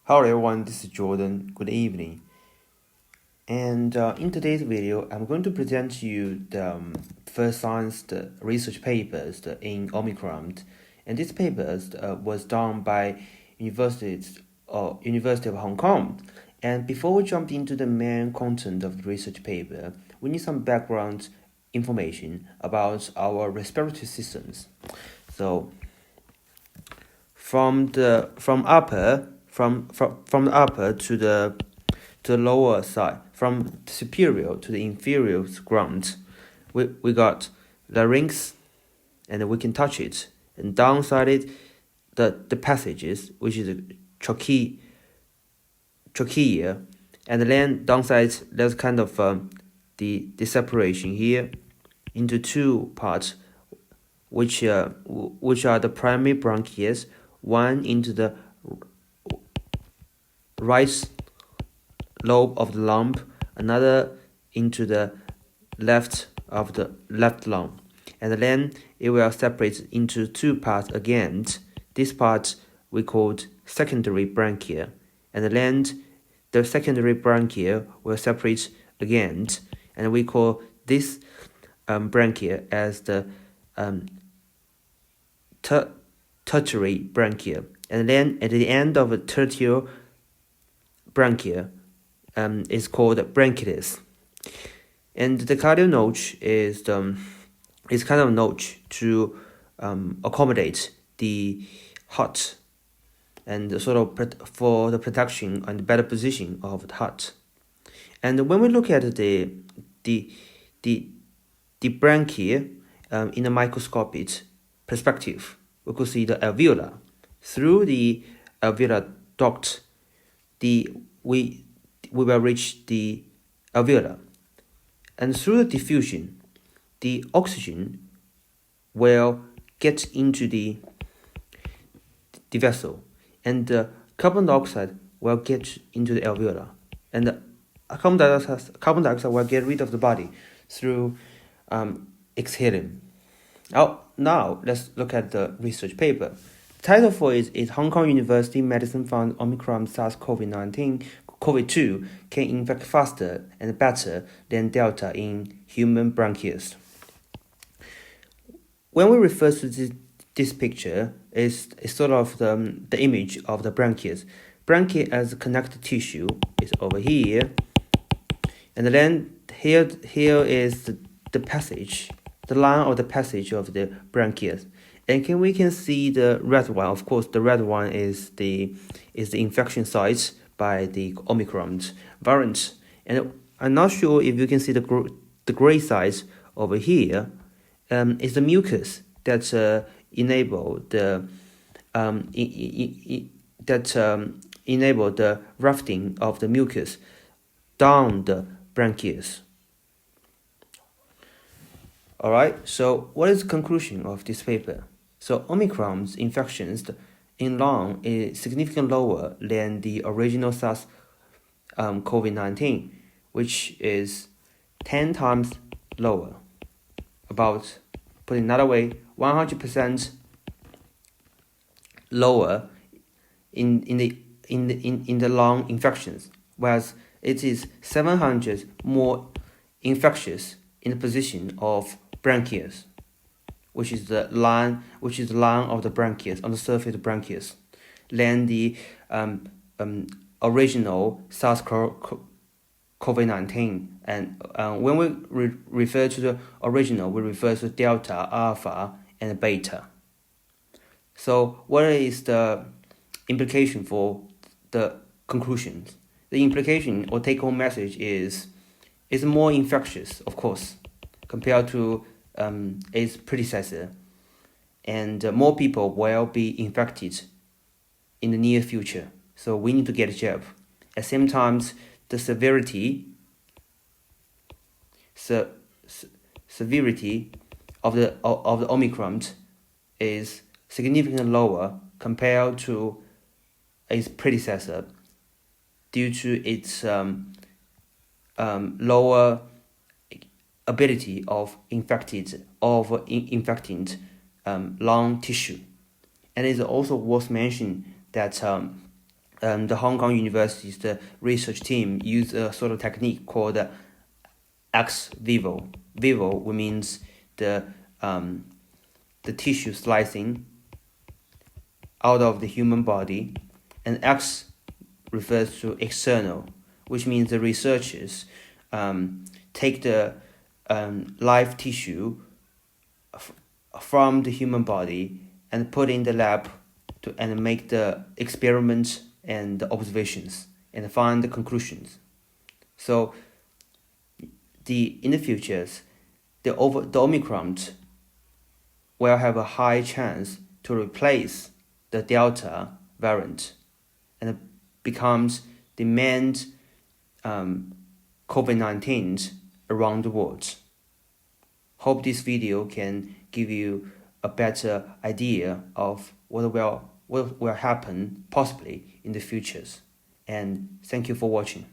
Hello everyone, this is Jordan. Good evening. And in today's video, I'm going to present to you the first science research papers in Omicron. And this paper was done by University of Hong Kong. And before we jump into the main content of the research paper, we need some background information about our respiratory systems. So from the upper to the lower side, from superior to the inferior ground, we got larynx, and we can touch it, and downside it, the passages, which is trachea, and then downside there's kind of the separation here into two parts, which are the primary bronchioles, one into the right lobe of the lung, another into the left of the left lung, and then it will separate into two parts again. This part we called secondary bronchial, and then the secondary bronchial will separate again, and we call this bronchial as the tertiary bronchial, and then at the end of a tertiary bronchial is called bronchitis. And the cardiac notch is kind of notch to accommodate the heart and sort of for the protection and better position of the heart. And when we look at the bronchi in a microscopic perspective, we could see the alveolar. Through the alveolar duct, we will reach the alveolar, and through the diffusion, the oxygen will get into the vessel, and the carbon dioxide will get into the alveolar, and the carbon dioxide will get rid of the body through exhaling. Now let's look at the research paper. The title for it is Hong Kong University Medicine found Omicron SARS-CoV-2 can infect faster and better than Delta in human bronchioles. When we refer to this picture, is sort of the image of the bronchioles. Bronchiole as a connective tissue is over here, and then here is the passage, the line of the passage of the bronchioles. And we can see the red one. Of course, the red one is the infection sites by the Omicron variant. And I'm not sure if you can see the gray sites over here. Is the mucus that enable the enable the rafting of the mucus down the bronchioles. Alright, so what is the conclusion of this paper? So Omicron's infections in lung is significantly lower than the original SARS COVID-19, which is 10 times lower. About, put it another way, 100% lower in the lung infections, whereas it is 700 more infectious in the position of bronchioles, which is the line of the bronchioles, on the surface of the bronchioles, than the original SARS-CoV-19. And when we refer to the original, we refer to Delta, Alpha, and Beta. So what is the implication for the conclusions? The implication or take-home message is it's more infectious, of course, compared to its predecessor, and more people will be infected in the near future. So we need to get a jab. At the same time, the severity of the Omicron is significantly lower compared to its predecessor due to its lower ability of infecting lung tissue. And it's also worth mentioning that the Hong Kong University's the research team used a sort of technique called ex vivo. Vivo means the tissue slicing out of the human body, and ex refers to external, which means the researchers take the live tissue from the human body and put in the lab and make the experiments and the observations and find the conclusions. So in the futures, the Omicron will have a high chance to replace the Delta variant and it becomes the main COVID-19 around the world. Hope this video can give you a better idea of what will happen possibly in the futures. And thank you for watching.